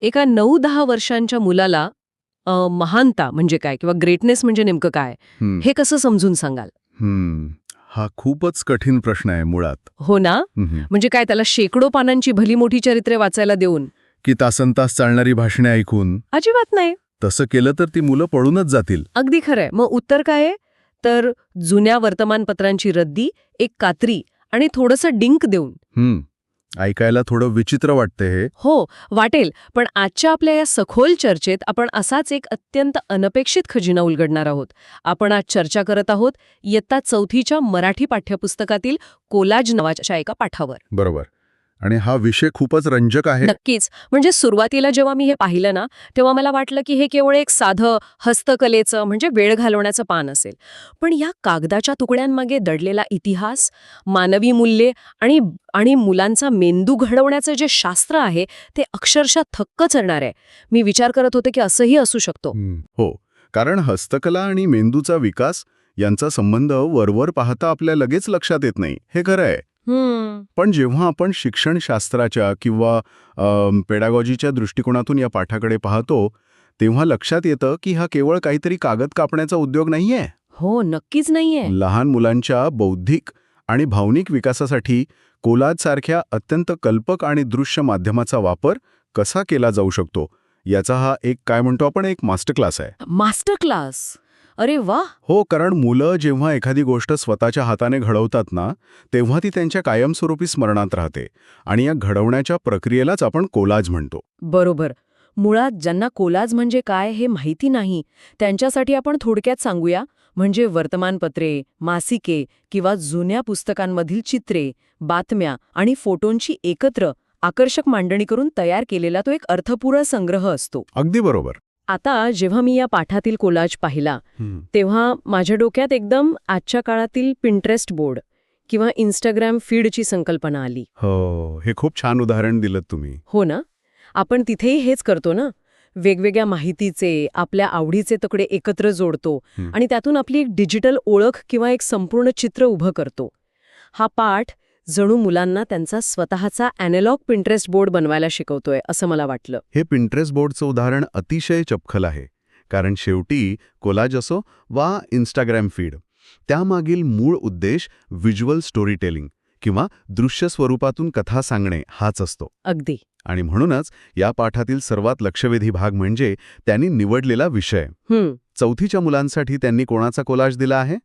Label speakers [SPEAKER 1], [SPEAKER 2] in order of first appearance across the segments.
[SPEAKER 1] एका 9-10 वर्षांच्या मुलाला महानता म्हणजे काय किंवा ग्रेटनेस म्हणजे नेमकं काय,
[SPEAKER 2] हं,
[SPEAKER 1] हे कसं समजून सांगाल?
[SPEAKER 2] हं. हा खूपच कठीण प्रश्न आहे मुळात.
[SPEAKER 1] हो ना?
[SPEAKER 2] हं.
[SPEAKER 1] म्हणजे काय त्याला शेकडो पानांची भली मोठी चरित्रे वाचायला देऊन?
[SPEAKER 2] की तासनतास चालणारी भाषणे ऐकून
[SPEAKER 1] अजिबात नाही.
[SPEAKER 2] तसं केलं तर ती मुलं पळूनच जातील.
[SPEAKER 1] अगदी खरंय. मग उत्तर काय आहे? तर जुन्या वर्तमानपत्रांची रद्दी, एक कात्री आणि थोडंसं डिंक देऊन.
[SPEAKER 2] ऐकायला थोडं विचित्र वाटते हे.
[SPEAKER 1] हो, वाटेल. पण आजच्या आपल्या या सखोल चर्चेत आपण असाच एक अत्यंत अनपेक्षित खजिना उलगडणार आहोत. आपण आज चर्चा करत आहोत इयत्ता 4थीच्या मराठी पाठ्यपुस्तकातील कोलाज नावाच्या एका पाठावर.
[SPEAKER 2] बरोबर. आणि हा विषय खूपच रंजक आहे.
[SPEAKER 1] नक्कीच. म्हणजे सुरुवातीला जेव्हा मी हे पाहिलं ना, तेव्हा मला वाटलं की हे केवळ एक साधं हस्तकलेचं म्हणजे वेळ घालवण्याचं पान असेल. पण या कागदाच्या तुकड्यांमागे दडलेला इतिहास, मानवी मूल्ये आणि आणि मुलांचा मेंदू घडवण्याचं जे शास्त्र आहे ते अक्षरशः थक्क करणार आहे. मी विचार करत होते की असंही असू शकतो.
[SPEAKER 2] हो, कारण हस्तकला आणि मेंदूचा विकास यांचा संबंध वरवर पाहता आपल्या लगेच लक्षात येत नाही, हे खरं आहे. पण जेव्हा आपण शिक्षणशास्त्राच्या किंवा पेडागॉजीच्या दृष्टिकोनातून या पाठाकडे पाहतो, तेव्हा लक्षात येतं की हा केवळ काहीतरी कागद कापण्याचा उद्योग नाहीये.
[SPEAKER 1] हो, नक्कीच नाहीये.
[SPEAKER 2] लहान मुलांच्या बौद्धिक आणि भावनिक विकासासाठी कोलाजसारख्या अत्यंत कल्पक आणि दृश्य माध्यमाचा वापर कसा केला जाऊ शकतो, याचा हा एक काय म्हणतो आपण एक मास्टर क्लास आहे.
[SPEAKER 1] Master class. अरे वा.
[SPEAKER 2] हो, कारण मुलं जेव्हा एखादी गोष्ट स्वतःच्या हाताने घडवतात ना, तेव्हा ती त्यांच्या कायमस्वरूपी स्मरणात राहते आणि या घडवण्याच्या प्रक्रियेलाच आपण कोलाज म्हणतो.
[SPEAKER 1] बरोबर. मुळात ज्यांना कोलाज म्हणजे काय हे माहिती नाही, त्यांच्यासाठी आपण थोडक्यात सांगूया. म्हणजे वर्तमानपत्रे, मासिके किंवा जुन्या पुस्तकांमधील चित्रे, बातम्या आणि फोटोंची एकत्र आकर्षक मांडणी करून तयार केलेला तो एक अर्थपूर्ण संग्रह असतो.
[SPEAKER 2] अगदी बरोबर.
[SPEAKER 1] आता जेव्हा मी या पाठातील कोलाज पाहिला, तेव्हा माझ्या डोक्यात एकदम आजच्या काळातील पिंटरेस्ट बोर्ड किंवा इंस्टाग्राम फीडची संकल्पना आली.
[SPEAKER 2] हो, हे खूप छान उदाहरण दिलं तुम्ही.
[SPEAKER 1] हो ना? आपण तिथेही हेच करतो ना. वेगवेगळ्या माहितीचे, आपल्या आवडीचे तुकडे एकत्र जोडतो आणि त्यातून आपली एक डिजिटल ओळख किंवा एक संपूर्ण चित्र उभं करतो. हा पाठ जणू मुलांना त्यांचा स्वतःचा अॅनालॉग पिंटरेस्ट बोर्ड बनवायला शिकवतोय, असं मला वाटलं.
[SPEAKER 2] हे पिंटरेस्ट बोर्डचं उदाहरण अतिशय चपखल आहे, कारण शेवटी कोलाज असो वा इंस्टाग्राम फीड, त्यामागील मूळ उद्देश व्हिज्युअल स्टोरी टेलिंग किंवा दृश्य स्वरूपातून कथा सांगणे हाच असतो.
[SPEAKER 1] अगदी.
[SPEAKER 2] आणि म्हणूनच या पाठातील सर्वात लक्षवेधी भाग म्हणजे त्यांनी निवडलेला विषय. 4थीच्या मुलांसाठी त्यांनी कोणाचा कोलाज दिला आहे?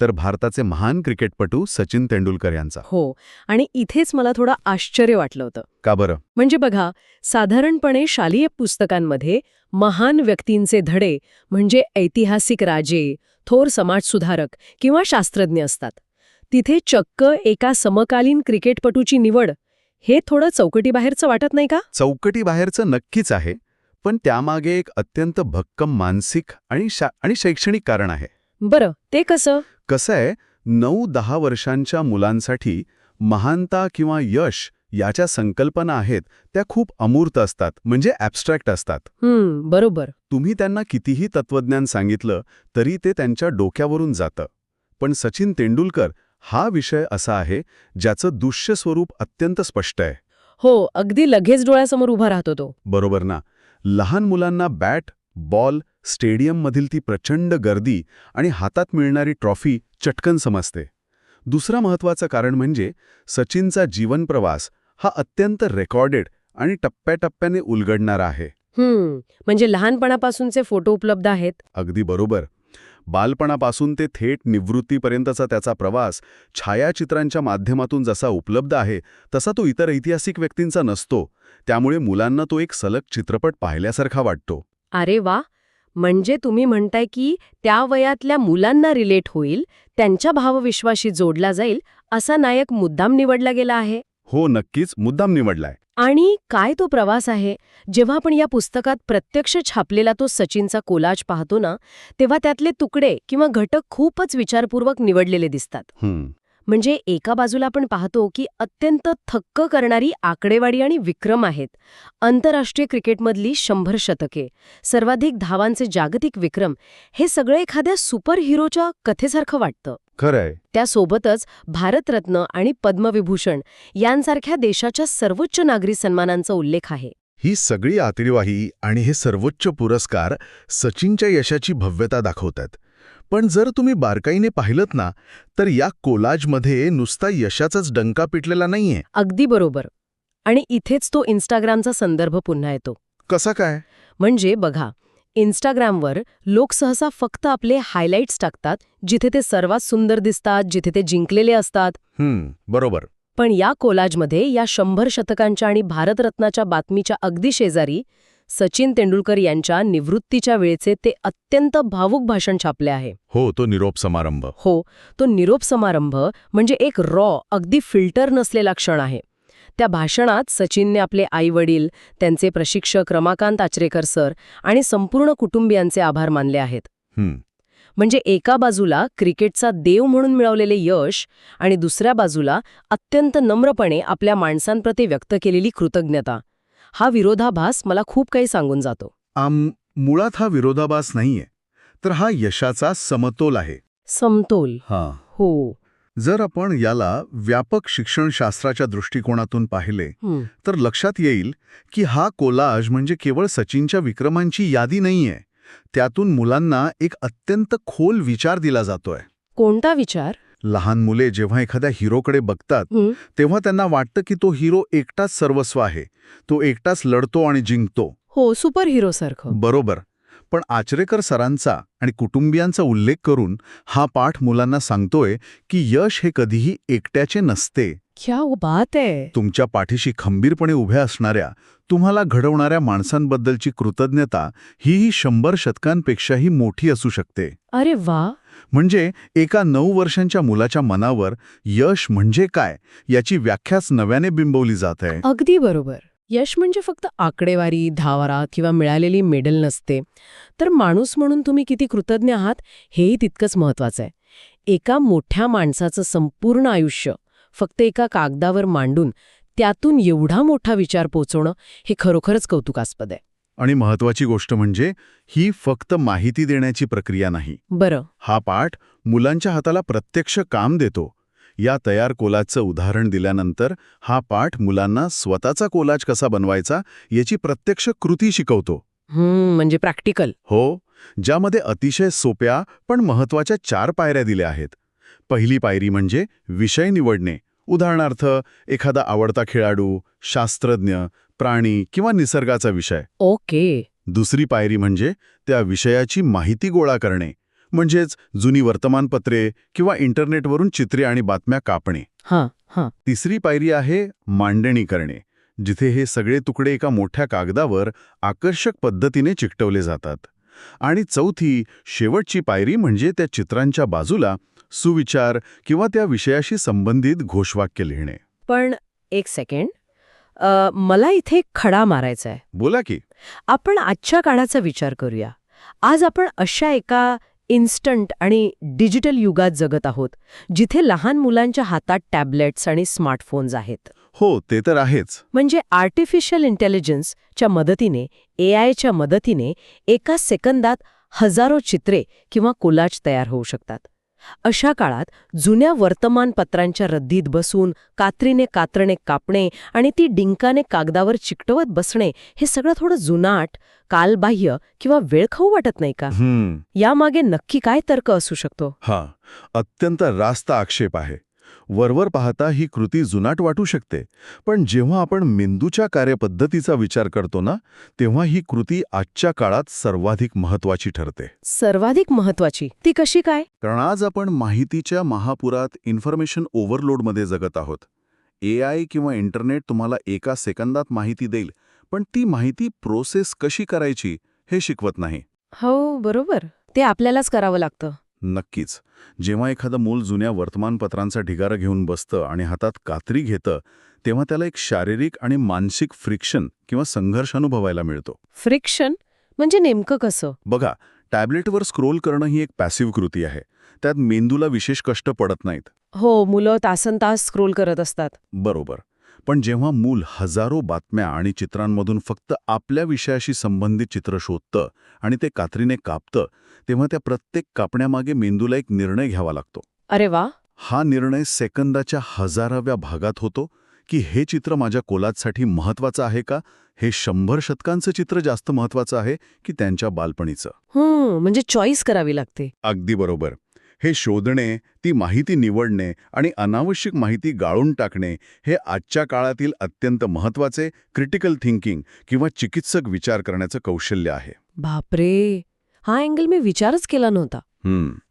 [SPEAKER 2] तर भारताचे महान क्रिकेटपटू सचिन तेंडुलकर यांचा.
[SPEAKER 1] हो, आणि इथेच मला थोडं आश्चर्य वाटलं होतं.
[SPEAKER 2] का बरं?
[SPEAKER 1] म्हणजे बघा, साधारणपणे शालेय पुस्तकांमध्ये महान व्यक्तींचे धडे म्हणजे ऐतिहासिक राजे, थोर समाजसुधारक किंवा शास्त्रज्ञ असतात. तिथे चक्क एका समकालीन क्रिकेटपटूची निवड, हे थोडं चौकटीबाहेरचं वाटत नाही का?
[SPEAKER 2] चौकटीबाहेरचं नक्कीच आहे, पण त्यामागे एक अत्यंत भक्कम मानसिक आणि शैक्षणिक कारण आहे.
[SPEAKER 1] बरं, ते कसं?
[SPEAKER 2] कसं आहे, 9-10 वर्षांच्या मुलांसाठी महानता किंवा यश याच्या संकल्पना आहेत त्या खूप अमूर्त असतात, म्हणजे ॲब्स्ट्रॅक्ट असतात.
[SPEAKER 1] बरोबर.
[SPEAKER 2] तुम्ही त्यांना कितीही तत्वज्ञान सांगितलं तरी ते त्यांच्या डोक्यावरून जातं. पण सचिन तेंडुलकर हा विषय असा आहे ज्याचं दृश्य स्वरूप अत्यंत स्पष्ट आहे.
[SPEAKER 1] हो, अगदी लगेच डोळ्यासमोर उभा राहतो तो.
[SPEAKER 2] बरोबर ना. लहान मुलांना बॅट, बॉल, स्टेडियममधील ती प्रचंड गर्दी आणि हातात मिळणारी ट्रॉफी चटकन समजते. दुसरा महत्त्वाचं कारण म्हणजे सचिनचा जीवनप्रवास हा अत्यंत रेकॉर्डेड आणि टप्प्याटप्प्याने उलगडणारा आहे.
[SPEAKER 1] म्हणजे लहानपणापासूनचे फोटो उपलब्ध आहेत.
[SPEAKER 2] अगदी बरोबर. बालपणापासून ते थेट निवृत्तीपर्यंतचा त्याचा प्रवास छायाचित्रांच्या माध्यमातून जसा उपलब्ध आहे तसा तो इतर ऐतिहासिक व्यक्तींचा नसतो. त्यामुळे मुलांना तो एक सलग चित्रपट पाहिल्यासारखा वाटतो.
[SPEAKER 1] अरे वा. म्हणजे तुम्ही म्हणताय की त्या वयातल्या मुलांना रिलेट होईल, त्यांच्या भावविश्वाशी जोडला जाईल असा नायक मुद्दाम निवडला गेला आहे.
[SPEAKER 2] हो, नक्कीच मुद्दाम निवडलाय.
[SPEAKER 1] आणि काय तो प्रवास आहे. जेव्हा आपण या पुस्तकात प्रत्यक्ष छापलेला तो सचिनचा कोलाज पाहतो ना, तेव्हा त्यातले तुकडे किंवा घटक खूपच विचारपूर्वक निवडलेले दिसतात. म्हणजे एका बाजूला आपण पाहतो की अत्यंत थक्क करणारी आकडेवारी आणि विक्रम आहेत. आंतरराष्ट्रीय क्रिकेटमधली 100 शतके, सर्वाधिक धावांचे जागतिक विक्रम, हे सगळं एखाद्या सुपर हिरोच्या कथेसारखं वाटतं.
[SPEAKER 2] खरंय.
[SPEAKER 1] त्यासोबतच भारतरत्न आणि पद्मविभूषण यांसारख्या देशाच्या सर्वोच्च नागरी सन्मानांचा उल्लेख आहे.
[SPEAKER 3] ही सगळी आतिरवाही आणि हे सर्वोच्च पुरस्कार सचिनच्या यशाची भव्यता दाखवतात. पण जर तुम्ही बारकाईने पाहिलत ना, तर या कोलाजमध्ये नुसता यशाचाच डंका पिटलेला नाहीये.
[SPEAKER 1] अगदी बरोबर. आणि इथेच तो इन्स्टाग्रामचा संदर्भ पुन्हा येतो.
[SPEAKER 3] कसा काय?
[SPEAKER 1] म्हणजे बघा, इन्स्टाग्रामवर लोक सहसा फक्त आपले हायलाइट्स टाकतात, जिथे ते सर्वात सुंदर दिसतात, जिथे ते जिंकलेले असतात.
[SPEAKER 3] बरोबर.
[SPEAKER 1] पण या कोलाजमध्ये या 100 शतकांच्या आणि भारतरत्नाच्या बातमीच्या अगदी शेजारी सचिन तेंडुलकर यांच्या निवृत्तीच्या वेळेचे ते अत्यंत भावुक भाषण छापले आहे.
[SPEAKER 3] हो, तो निरोप समारंभ.
[SPEAKER 1] हो, तो निरोप समारंभ म्हणजे एक अगदी फिल्टर नसलेला क्षण आहे. त्या भाषणात सचिनने आपले आई-वडील, त्यांचे प्रशिक्षक रमाकांत आचरेकर सर आणि संपूर्ण कुटुंबियांचे आभार मानले आहेत. म्हणजे एका बाजूला क्रिकेटचा देव म्हणून मिळवलेले यश आणि दुसऱ्या बाजूला अत्यंत नम्रपणे आपल्या माणसांप्रती व्यक्त केलेली कृतज्ञता. हा विरोधाभास मला खूप काही सांगून जातो.
[SPEAKER 2] मुळात हा विरोधाभास नाहीये, तर हा यशाचा समतोल आहे.
[SPEAKER 1] समतोल. हो.
[SPEAKER 2] जर आपण याला व्यापक शिक्षणशास्त्राच्या दृष्टिकोनातून पाहिले तर लक्षात येईल की हा कोलाज म्हणजे केवळ सचिनच्या विक्रमांची यादी नाहीये. त्यातून मुलांना एक अत्यंत खोल विचार दिला जातोय.
[SPEAKER 1] कोणता विचार?
[SPEAKER 2] लहान मुले जेव्हा एखाद्या हिरोकडे बघतात तेव्हा त्यांना वाटतं की तो हिरो एकटाच सर्वस्व आहे, तो एकटाच लढतो आणि जिंकतो.
[SPEAKER 1] हो, सुपर हिरो सारखं.
[SPEAKER 2] बरोबर. पण आचरेकर सरांचा आणि कुटुंबियांचा उल्लेख करून हा पाठ मुलांना सांगतोय की यश हे कधीही एकट्याचे नसते.
[SPEAKER 1] क्या बात आहे.
[SPEAKER 2] तुमच्या पाठीशी खंबीरपणे उभ्या असणाऱ्या, तुम्हाला घडवणाऱ्या माणसांबद्दलची कृतज्ञता ही 100 शतकांपेक्षाही मोठी असू शकते.
[SPEAKER 1] अरे वा.
[SPEAKER 2] म्हणजे एका 9 वर्षांच्या मुलाच्या मनावर यश म्हणजे काय याची व्याख्याच नव्याने बिंबवली जात आहे.
[SPEAKER 1] अगदी बरोबर. यश म्हणजे फक्त आकडेवारी, धावरा किंवा मिळालेली मेडल नसते, तर माणूस म्हणून तुम्ही किती कृतज्ञ आहात हेही तितकंच महत्वाचं आहे. एका मोठ्या माणसाचं संपूर्ण आयुष्य फक्त एका कागदावर मांडून त्यातून एवढा मोठा विचार पोचवणं हे खरोखरच कौतुकास्पद आहे.
[SPEAKER 2] आणि महत्वाची गोष्ट म्हणजे ही फक्त माहिती देण्याची प्रक्रिया नाही.
[SPEAKER 1] बरं.
[SPEAKER 2] हा पाठ मुलांच्या हाताला प्रत्यक्ष काम देतो. या तयार कोलाजचं उदाहरण दिल्यानंतर हा पाठ मुलांना स्वतःचा कोलाज कसा बनवायचा याची प्रत्यक्ष कृती शिकवतो.
[SPEAKER 1] म्हणजे प्रॅक्टिकल.
[SPEAKER 2] हो, ज्यामध्ये अतिशय सोप्या पण महत्वाच्या 4 पायऱ्या दिल्या आहेत. पहिली पायरी म्हणजे विषय निवडणे. उदाहरणार्थ एखादा आवडता खेळाडू, शास्त्रज्ञ, प्राणी किंवा निसर्गाचा विषय.
[SPEAKER 1] ओके.
[SPEAKER 2] दुसरी पायरी म्हणजे त्या विषयाची माहिती गोळा करणे, म्हणजेच जुनी वर्तमानपत्रे किंवा इंटरनेटवरून चित्रे आणि बातम्या कापणे. तिसरी पायरी आहे मांडणी करणे, जिथे हे सगळे तुकडे एका मोठ्या कागदावर आकर्षक पद्धतीने चिकटवले जातात. आणि चौथी, शेवटची पायरी म्हणजे त्या चित्रांच्या बाजूला सुविचार किंवा त्या विषयाशी संबंधित घोषवाक्य लिहिणे.
[SPEAKER 1] पण एक सेकंड, मला इथे खडा मारायचा आहे.
[SPEAKER 2] बोला की.
[SPEAKER 1] आपण आजच्या काळाचा विचार करूया. आज आपण अशा एका इन्स्टंट आणि डिजिटल युगात जगत आहोत, जिथे लहान मुलांच्या हातात टॅबलेट्स आणि स्मार्टफोन्स आहेत.
[SPEAKER 2] हो, ते तर आहेच.
[SPEAKER 1] म्हणजे आर्टिफिशियल इंटेलिजन्सच्या मदतीने, एआयच्या मदतीने एका सेकंदात हजारो चित्रे किंवा कोलाज तयार होऊ शकतात. अशा काळात जुन्या वर्तमानपत्रांच्या रद्दीत बसून कात्रीने कात्रणे कापणे आणि ती डिंकाने कागदावर चिकटवत बसणे हे सगळं थोडं जुनाट, कालबाह्य किंवा वेळखाऊ वाटत नाही का? यामागे नक्की काय तर्क असू शकतो?
[SPEAKER 2] अत्यंत रास्त आक्षेप आहे. वरवर पाहता ही कृती जुनाट वाटू शकते, पण जेव्हा आपण मेंदूच्या कार्यपद्धतीचा विचार करतो ना, तेव्हा ही कृती आजच्या काळात सर्वाधिक महत्वाची ठरते.
[SPEAKER 1] सर्वाधिक महत्वाची? ती कशी काय?
[SPEAKER 2] कारण आज आपण माहितीच्या महापुरात इन्फॉर्मेशन ओव्हरलोडमध्ये जगत आहोत. AI किंवा इंटरनेट तुम्हाला एका सेकंदात माहिती देईल, पण ती माहिती प्रोसेस कशी करायची हे शिकवत नाही.
[SPEAKER 1] हो, बरोबर. ते आपल्यालाच करावं लागतं.
[SPEAKER 2] नक्कीच. जेव्हा एखादं मूल जुन्या वर्तमानपत्रांचा ढिगारा घेऊन बसतं आणि हातात कात्री घेतं, तेव्हा त्याला एक शारीरिक आणि मानसिक फ्रिक्शन किंवा संघर्ष अनुभवायला मिळतो.
[SPEAKER 1] फ्रिक्शन म्हणजे नेमकं कसं?
[SPEAKER 2] बघा, टॅबलेटवर स्क्रोल करणं ही एक पॅसिव्ह कृती आहे. त्यात मेंदूला विशेष कष्ट पडत नाहीत.
[SPEAKER 1] हो, मुलं तासनतास स्क्रोल करत असतात.
[SPEAKER 2] बरोबर. पण जेव्हा मूल हजारो बातम्या आणि चित्रांमधून फक्त आपल्या विषयाशी संबंधित चित्र शोधतं आणि ते कात्रीने कापतं, तेव्हा त्या प्रत्येक कापण्यामागे मेंदूला एक निर्णय घ्यावा लागतो.
[SPEAKER 1] अरे वा.
[SPEAKER 2] हा निर्णय सेकंदाच्या 1000व्या भागात होतो की हे चित्र माझ्या कोलाजसाठी महत्वाचं आहे का हे 100 शतकांचं चित्र जास्त महत्वाचं आहे की त्यांच्या बालपणीचं?
[SPEAKER 1] म्हणजे चॉईस करावी लागते.
[SPEAKER 2] अगदी बरोबर. हे शोधणे, ती माहिती निवडणे आणि अनावश्यक माहिती गाळून टाकणे हे आजच्या काळातील अत्यंत महत्वाचे क्रिटिकल थिंकिंग किंवा चिकित्सक विचार करण्याचं कौशल्य आहे.
[SPEAKER 1] बापरे, हा अँगल मी विचारच केला नव्हता.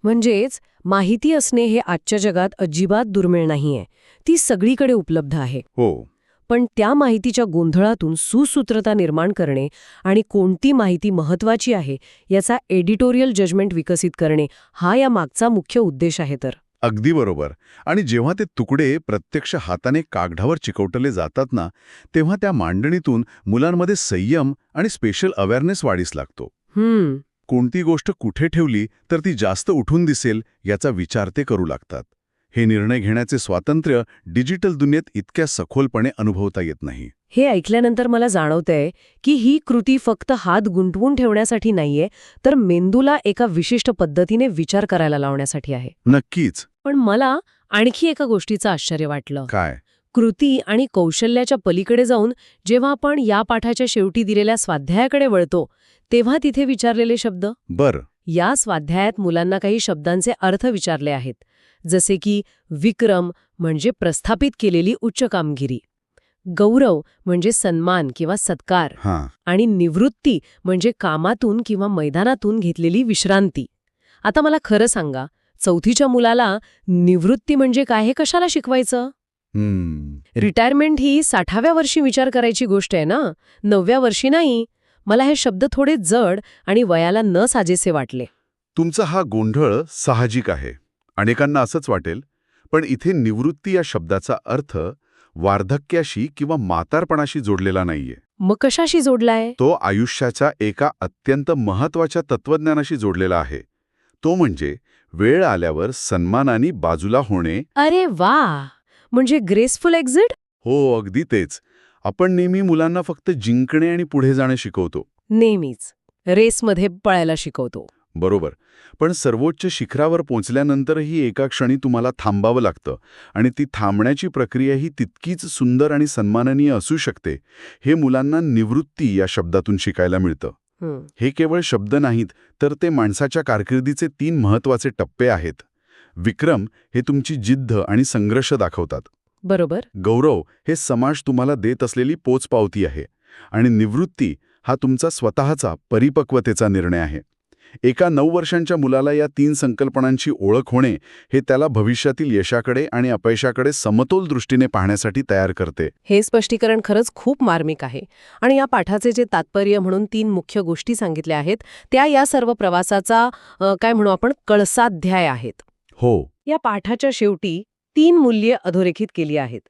[SPEAKER 1] म्हणजेच माहिती असणे हे आजच्या जगात अजिबात दुर्मिळ नाहीये, ती सगळीकडे उपलब्ध आहे.
[SPEAKER 2] हो.
[SPEAKER 1] पण त्या माहितीच्या गोंधळातून सुसूत्रता निर्माण करणे आणि कोणती माहिती महत्वाची आहे याचा एडिटोरियल जजमेंट विकसित करणे हा या मागचा मुख्य उद्देश आहे. तर
[SPEAKER 2] अगदी बरोबर. आणि जेव्हा ते तुकडे प्रत्यक्ष हाताने कागदावर चिकवटले जातात ना, तेव्हा त्या मांडणीतून मुलांमध्ये संयम आणि स्पेशल अवेअरनेस वाढीस लागतो. कोणती गोष्ट कुठे ठेवली तर ती जास्त उठून दिसेल याचा विचार ते करू लागतात. हे निर्णय घेण्याचे स्वातंत्र्य डिजिटल दुनियेत इतक्या सखोलपणे अनुभवता येत नाही.
[SPEAKER 1] हे ऐकल्यानंतर मला जाणवतंय की ही कृती फक्त हात गुंतवून ठेवण्यासाठी नाहीये, तर मेंदूला एका विशिष्ट पद्धतीने विचार करायला लावण्यासाठी आहे.
[SPEAKER 2] नक्कीच.
[SPEAKER 1] पण मला आणखी एका गोष्टीचं आश्चर्य वाटलं.
[SPEAKER 2] काय?
[SPEAKER 1] कृती आणि कौशल्याच्या पलीकडे जाऊन जेव्हा आपण या पाठाच्या शेवटी दिलेल्या स्वाध्यायाकडे वळतो तेव्हा तिथे विचारलेले शब्द. या स्वाध्यायात मुलांना काही शब्दांचे अर्थ विचारले आहेत, जसे की विक्रम म्हणजे प्रस्थापित केलेली उच्च कामगिरी, गौरव म्हणजे सन्मान किंवा सत्कार, आणि निवृत्ती म्हणजे कामातून किंवा मैदानातून घेतलेली विश्रांती. आता मला खरं सांगा, 4थीच्या मुलाला निवृत्ती म्हणजे काय हे कशाला शिकवायचं? रिटायरमेंट ही 60व्या वर्षी विचार करायची गोष्ट आहे ना, 9व्या वर्षी नाही. मला हे शब्द थोडे जड आणि वयाला न साजेसे वाटले.
[SPEAKER 2] तुमचा हा गोंधळ साहजिक आहे. अनेकांना असंच वाटेल. पण इथे निवृत्ती या शब्दाचा अर्थ वार्धक्याशी किंवा म्हातारपणाशी जोडलेला नाहीये.
[SPEAKER 1] मग कशाशी जोडलाय?
[SPEAKER 2] तो आयुष्याच्या एका अत्यंत महत्वाच्या तत्वज्ञानाशी जोडलेला आहे. तो म्हणजे वेळ आल्यावर सन्मानाने बाजूला होणे.
[SPEAKER 1] अरे वा, म्हणजे ग्रेसफुल एक्झिट?
[SPEAKER 2] हो, अगदी तेच. आपण नेहमी मुलांना फक्त जिंकणे आणि पुढे जाणे शिकवतो.
[SPEAKER 1] नेहमीच रेसमध्ये पळायला शिकवतो.
[SPEAKER 2] बरोबर. पण सर्वोच्च शिखरावर पोचल्यानंतरही एका क्षणी तुम्हाला थांबावं लागतं आणि ती थांबण्याची प्रक्रिया ही तितकीच सुंदर आणि सन्माननीय असू शकते. हे मुलांना निवृत्ती या शब्दातून शिकायला मिळतं. हे केवळ शब्द नाहीत, तर ते माणसाच्या कारकिर्दीचे 3 महत्वाचे टप्पे आहेत. विक्रम हे तुमची जिद्द आणि संघर्ष दाखवतात.
[SPEAKER 1] बरोबर.
[SPEAKER 2] गौरव हे समाज तुम्हाला देत असलेली पोचपावती आहे. आणि निवृत्ती हा तुमचा स्वतःचा परिपक्वतेचा निर्णय आहे. एका 9 वर्षांच्या मुलाला या 3 संकल्पनांची ओळख होणे हे त्याला भविष्यातील यशाकडे आणि अपयशाकडे समतोल दृष्टीने पाहण्यासाठी तयार करते.
[SPEAKER 1] हे स्पष्टीकरण खरंच खूप मार्मिक आहे. आणि या पाठाचे जे तात्पर्य म्हणून 3 मुख्य गोष्टी सांगितल्या आहेत त्या या सर्व प्रवासाचा काय म्हणू आपण कळसाध्याय आहेत.
[SPEAKER 2] हो.
[SPEAKER 1] या पाठाच्या शेवटी 3 मूल्ये अधोरेखित केली आहेत.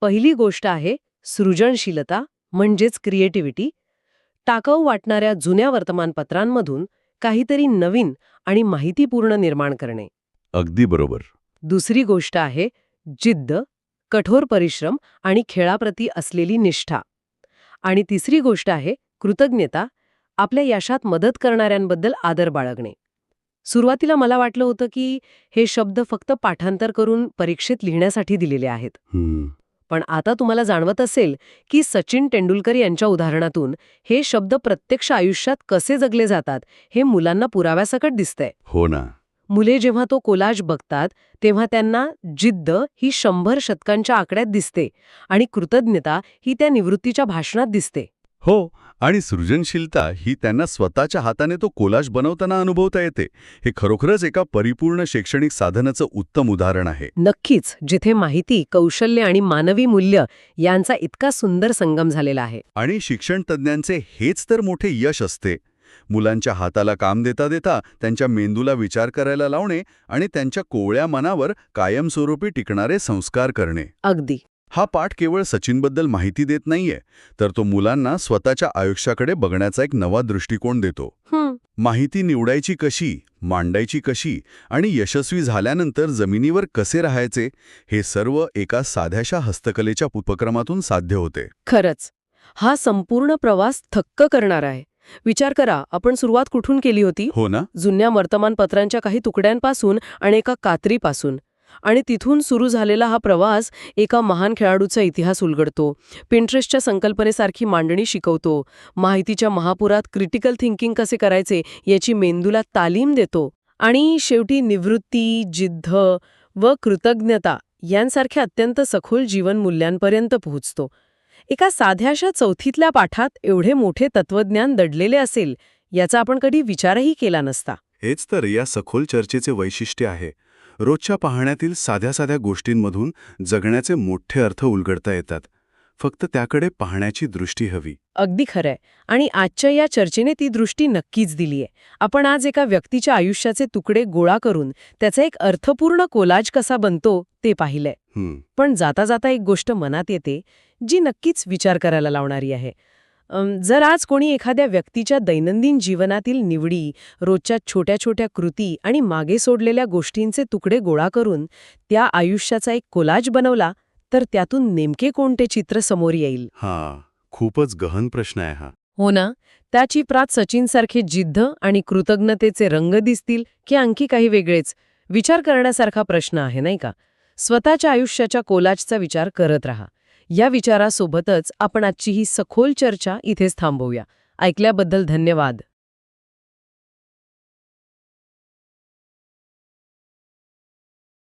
[SPEAKER 1] पहिली गोष्ट आहे सृजनशीलता म्हणजेच क्रिएटिव्हिटी. टाकाऊ वाटणाऱ्या जुन्या वर्तमानपत्रांमधून काहीतरी नवीन आणि माहितीपूर्ण निर्माण करणे.
[SPEAKER 2] अगदी बरोबर.
[SPEAKER 1] दुसरी गोष्ट आहे जिद्द, कठोर परिश्रम आणि खेळाप्रती असलेली निष्ठा. आणि तिसरी गोष्ट आहे कृतज्ञता, आपल्या यशात मदत करणाऱ्यांबद्दल आदर बाळगणे. सुरुवातीला मला वाटलं होतं की हे शब्द फक्त पाठांतर करून परीक्षेत लिहिण्यासाठी दिलेले आहेत. पण आता तुम्हाला जाणवत असेल की सचिन तेंडुलकर यांच्या उदाहरणातून हे शब्द प्रत्यक्ष आयुष्यात कसे जगले जातात हे मुलांना पुराव्यासकट दिसतंय.
[SPEAKER 2] हो ना.
[SPEAKER 1] मुले जेव्हा तो कोलाज बघतात तेव्हा त्यांना जिद्द ही 100 शतकांच्या आकड्यात दिसते आणि कृतज्ञता ही त्या निवृत्तीच्या भाषणात दिसते.
[SPEAKER 2] हो. आणि सृजनशीलता ही त्यांना स्वतःच्या हाताने तो कोलाज बनवताना अनुभवता येते. हे खरोखरच एका परिपूर्ण शैक्षणिक साधनाचं उत्तम उदाहरण आहे.
[SPEAKER 1] नक्कीच, जिथे माहिती, कौशल्य आणि मानवी मूल्य यांचा इतका सुंदर संगम झालेला आहे.
[SPEAKER 2] आणि शिक्षण तज्ज्ञांचे हेच तर मोठे यश असते. मुलांच्या हाताला काम देता देता त्यांच्या मेंदूला विचार करायला लावणे आणि त्यांच्या कोवळ्या मनावर कायमस्वरूपी टिकणारे संस्कार करणे.
[SPEAKER 1] अगदी.
[SPEAKER 2] हा पाठ केवळ सचिनबद्दल माहिती देत नाहीये, तर तो मुलांना स्वतःच्या आयुष्याकडे बघण्याचा एक नवा दृष्टिकोन देतो. माहिती निवडायची कशी, मांडायची कशी आणि यशस्वी झाल्यानंतर जमिनीवर कसे राहायचे हे सर्व एका साध्याशा हस्तकलेच्या उपक्रमातून साध्य होते.
[SPEAKER 1] खरंच हा संपूर्ण प्रवास थक्क करणारा आहे. विचार करा, आपण सुरुवात कुठून केली होती?
[SPEAKER 2] हो ना.
[SPEAKER 1] जुन्या वर्तमानपत्रांच्या काही तुकड्यांपासून आणि एका कात्रीपासून. आणि तिथून सुरू झालेला हा प्रवास एका महान खेळाडूचा इतिहास उलगडतो, पिंट्रेस्टच्या संकल्पनेसारखी मांडणी शिकवतो, माहितीच्या महापुरात क्रिटिकल थिंकिंग कसे करायचे याची मेंदूला तालीम देतो आणि शेवटी निवृत्ती, जिद्द व कृतज्ञता यांसारख्या अत्यंत सखोल जीवन मूल्यांपर्यंत पोहोचतो. एका साध्याशा चौथीतल्या पाठात एवढे मोठे तत्वज्ञान दडलेले असेल याचा आपण कधी विचारही केला नसता.
[SPEAKER 2] हेच तर या सखोल चर्चेचे वैशिष्ट्य आहे. रोजच्या पाहण्यातील साध्या साध्या गोष्टींमधून जगण्याचे मोठे अर्थ उलगडता येतात. फक्त त्याकडे पाहण्याची दृष्टी हवी.
[SPEAKER 1] अगदी खरंय. आणि आजच्या या चर्चेने ती दृष्टी नक्कीच दिलीये. आपण आज एका व्यक्तीच्या आयुष्याचे तुकडे गोळा करून त्याचा एक अर्थपूर्ण कोलाज कसा बनतो ते पाहिलंय. पण जाता जाता एक गोष्ट मनात येते जी नक्कीच विचार करायला लावणारी आहे. जर आज कोणी एखाद्या व्यक्तीच्या दैनंदिन जीवनातील निवडी, रोजच्या छोट्या छोट्या कृती आणि मागे सोडलेल्या गोष्टींचे तुकडे गोळा करून त्या आयुष्याचा एक कोलाज बनवला तर त्यातून नेमके कोणते चित्र समोर येईल?
[SPEAKER 2] खूपच गहन प्रश्न आहे हा.
[SPEAKER 1] हो ना. त्या चित्रात सचिनसारखे जिद्द आणि कृतज्ञतेचे रंग दिसतील की आणखी काही वेगळेच? विचार करण्यासारखा प्रश्न आहे, नाही का? स्वतःच्या आयुष्याच्या कोलाजचा विचार करत राहा. या विचारासोबतच आपण आजची ही सखोल चर्चा इथेच थांबवूया. ऐकल्याबद्दल धन्यवाद.